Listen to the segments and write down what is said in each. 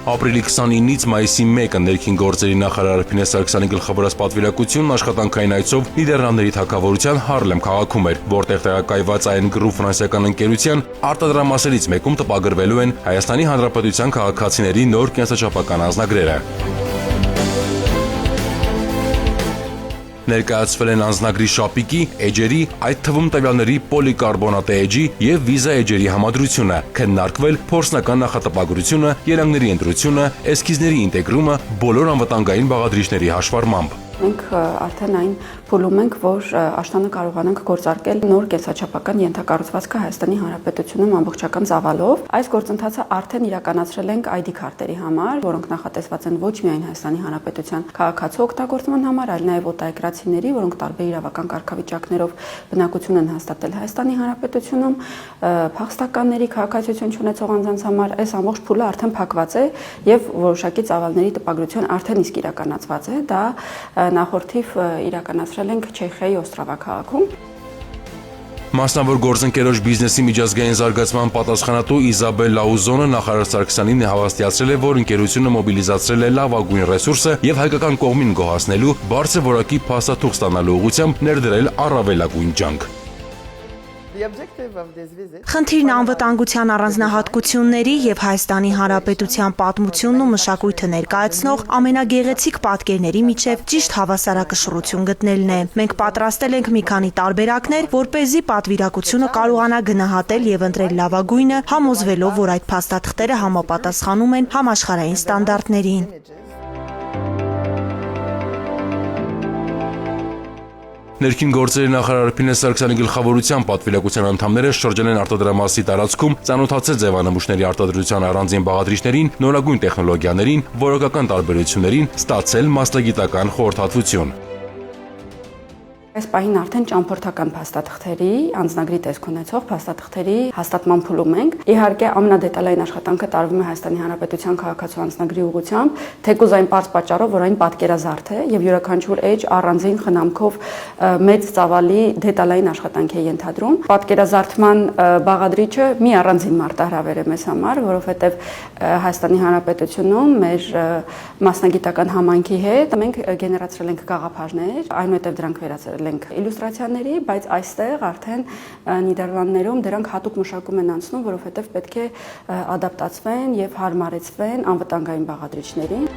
Ապրիլի 29-ից մայիսի 1-ը ներքին գործերի նախարար Փինես Սարգսյանի գլխավորած պատվիրակությունն աշխատանքային այցով Նիդերլանդների թագավորության Հարլեմ քաղաքում էր, որտեղ տեղակայված այն Group ֆրանսիական ընկերության արտադրամասերից մեկում տպագրվելու են Հայաստանի Հանրապետության քաղաքացիների նոր կենսաչափական անձնագրերը։ Ներկայացվել են անձնագրի շապիկի, էջերի, այդ թվում տվյալների պոլիկարբոնատե էջի եւ վիզա էջերի համադրությունը, քննարկվել փորձնական նախատպագրությունը, երանգների ընտրությունը, էսքիզների ինտեգրումը, բոլոր անվտանգային բաղադրիչների հաշվառմամբ։ Մենք արդեն այն փուլում ենք, որ աշտանը կարողանանք գործարկել նոր կենսաչափական ենթակառուցվածքը Հայաստանի Հանրապետությունում ամբողջական ծավալով։ Այս գործընթացը արդեն իրականացրել ենք ID քարտերի համար, որոնք նախատեսված են ոչ միայն Հայաստանի Հանրապետության քաղաքացու օգտագործման համար, այլ նաև օտարերկրացիների, որոնք տարբեր իրավական կարգավիճակներով բնակություն են հաստատել Հայաստանի Հանրապետությունում, փախստականների, քաղաքացիություն չունեցող անձանց համար այս ամբողջ փուլը արդեն փակված է եւ որոշակի ծավալների տպագրություն արդեն իսկ իրականացված է։ Դա նախորդիվ իրականացրել ենք Չեխիայի Օստրավա քաղաքում։ Մասնավոր գործընկերոջ բիզնեսի միջազգային զարգացման պատասխանատու Իզաբել Լաուզոնը նախարար Սարգսյանին հավաստիացրել է, որ ընկերությունը մոբիլիզացրել է լավագույն ռեսուրսը եւ հայկական կողմին գոհացնելու բարձր որակի փաստաթուղթ ստանալու ուղղությամբ ներդրել առավելագույն ջանք։ Խնդիրն անվտանգության առանձնահատկությունների եւ Հայաստանի Հանրապետության պատմությունն ու մշակույթը ներկայացնող ամենագեղեցիկ պատկերների միջև ճիշտ հավասարակշռություն գտնելն է։ Մենք պատրաստել ենք մի քանի տարբերակներ, որպեսզի պատվիրակությունը կարողանա գնահատել եւ ընտրել լավագույնը, համոզվելով, որ այդ փաստաթղթերը համապատասխանում են համաշխարհային ստանդարտներին։ Ներքին գործերի նախարար Փինես Սարգսյանի գլխավորությամբ պատվիրակության անդամները շրջել են արտադրամասի տարածքում, ծանոթացել ձևանմուշների արտադրության առանձին բաղադրիչներին, նորագույն տեխնոլոգիաներին, որակական տարբերություններին, ստացել մասնագիտական խորհրդատվություն։ Այս պահին արդեն ճամփորդական փաստաթղթերի, անձնագրի տեսք ունեցող փաստաթղթերի հաստատման փուլում ենք։ Իհարկե, ամենադետալային աշխատանքը տարվում է Հայաստանի Հանրապետության քաղաքացու անձնագրի ուղղությամբ, թեկուզ այն պարզ պատճառով, որ այն պատկերազարդ է եւ յուրաքանչյուր էջ առանձին խնամքով մեծ ծավալի դետալային աշխատանք է ենթադրում։ Պատկերազարդման բաղադրիչը մի առանձին մարտահրավեր է մեզ համար, որովհետեւ Հայաստանի Հանրապետությունում մեր մասնագիտական համայնքի հետ մենք գեներացրել ենք գաղափարներ, այնուհետեւ դրանք վերածել ենք իլյուստրացիաների, բայց այստեղ արդեն Նիդերլանդներում դրանք հատուկ մշակում են անցնում, որովհետև պետք է ադապտացվեն եւ հարմարեցվեն անվտանգային բաղադրիչներին։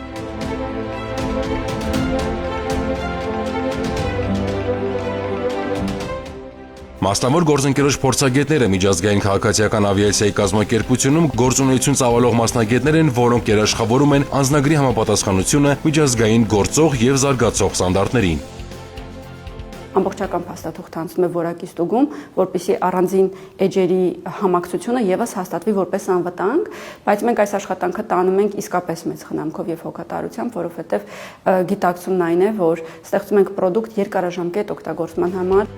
Մասնավոր գործընկերոջ փորձագետները միջազգային քաղաքացիական ավիացիայի կազմակերպությունում գործունեություն ծավալող մասնագետներ են, որոնք երաշխավորում են անձնագրի համապատասխանությունը միջազգային գործող եւ զարգացող ստանդարտներին։ Ամբողջական փաստաթուղթը անցնում է որակի ստուգում, որպեսզի առանձին էջերի համակցությունը եւս հաստատվի որպես անվտանգ, բայց մենք այս աշխատանքը տանում ենք իսկապես մեծ խնամքով եւ հոգատարությամբ, որովհետեւ գիտակցումն այն է, որ ստեղծում ենք պրոդուկտ երկարաժամկետ օգտագործման համար։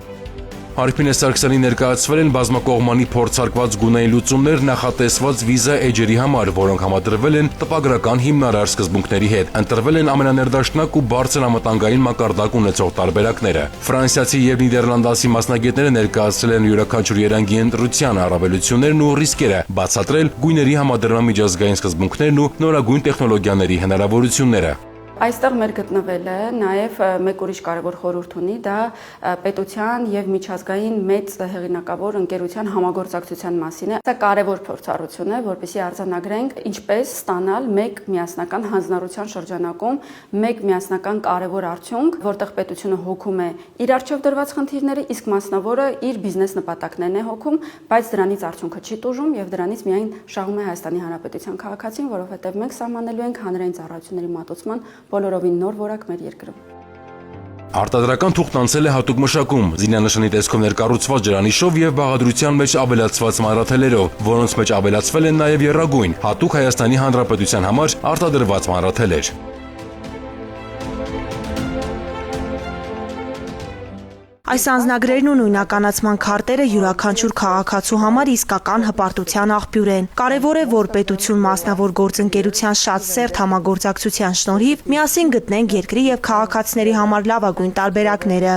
Փինես Սարգսյանի ներկայացվել են բազմակողմանի փորձարկված գունային լուծումներ նախատեսված վիզա էջերի համար, որոնք համադրվել են տպագրական հիմնարար սկզբունքների հետ։ Ընտրվել են ամենաներդաշնակ ու բարձր անվտանգային մակարդակ ունեցող տարբերակները։ Ֆրանսիացի եւ նիդերլանդացի մասնագետները ներկայացրել են յուրաքանչյուր երանգի ընտրության առավելություններն ու ռիսկերը, բացատրել գույների համադրման միջազգային սկզբունքներն ու նորագույն տեխնոլոգիաների հնարավորությունները։ Այստեղ մեր գտնվելը նաև մեկ ուրիշ կարևոր խորհուրդ ունի, դա պետության եւ միջազգային մեծ հեղինակավոր ընկերության համագործակցության մասին է։ Սա կարևոր փորձառություն է, որպեսզի արձանագրենք ինչպես ստանալ մեկ միասնական հանձնառության շրջանակում մեկ միասնական կարևոր արդյունք, որտեղ պետությունը հոգում է իր արժեվ դրված խնդիրները, իսկ մասնավորը իր բիզնես նպատակներն է հոգում, բայց դրանից արդյունքը չի տուժում եւ դրանից միայն շահում է Հայաստանի Հանրապետության քաղաքացին, որովհետեւ մենք սահմանելու ենք հանրային ծառայությունների մատուցման բոլորովին նոր որակ մեր երկրում։ Արտադրական թուղթն անցել է հատուկ մշակում, զինանշանի տեսքով ներկառուցված ջրանիշով եւ բաղադրության մեջ ավելացված մանրաթելերով, որոնց մեջ ավելացվել են նաեւ եռագույն, հատուկ Հայաստանի Հանրապետության համար արտադրված մանրաթելեր։ Այս անձնագրերն ու նույնականացման քարտերը յուրաքանչյուր քաղաքացու համար իսկական հպարտության աղբյուր են։ Կարևոր է, որ պետություն մասնավոր գործընկերության շատ սերտ համագործակցության շնորհիվ միասին գտնենք երկրի եւ քաղաքացիների համար լավագույն տարբերակները։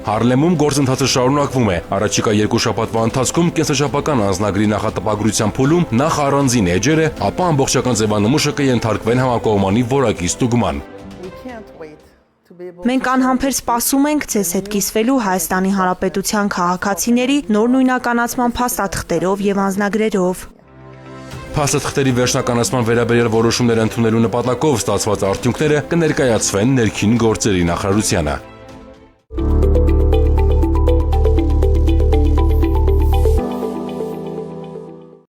Հարլեմում գործընթացը շարունակվում է։ Առաջիկա 2 շաբաթվա ընթացքում կենսաշապական անձնագրի նախատպագրության փուլում նախ առանձին էջերը, ապա ամբողջական ձևանմուշը կենթարկվեն համակողմանի որակի ստուգման։ Մենք անհամբեր սպասում ենք ձեզ հետ կիսվելու Հայաստանի Հանրապետության քաղաքացիների նոր նույնականացման փաստաթղթերով եւ անձնագրերով։ Փաստաթղթերի վերջնականացման վերաբերյալ որոշումներ ընդունելու նպատակով ստացված արդյունքները կներկայացվեն ներքին գործերի նախարարությանը։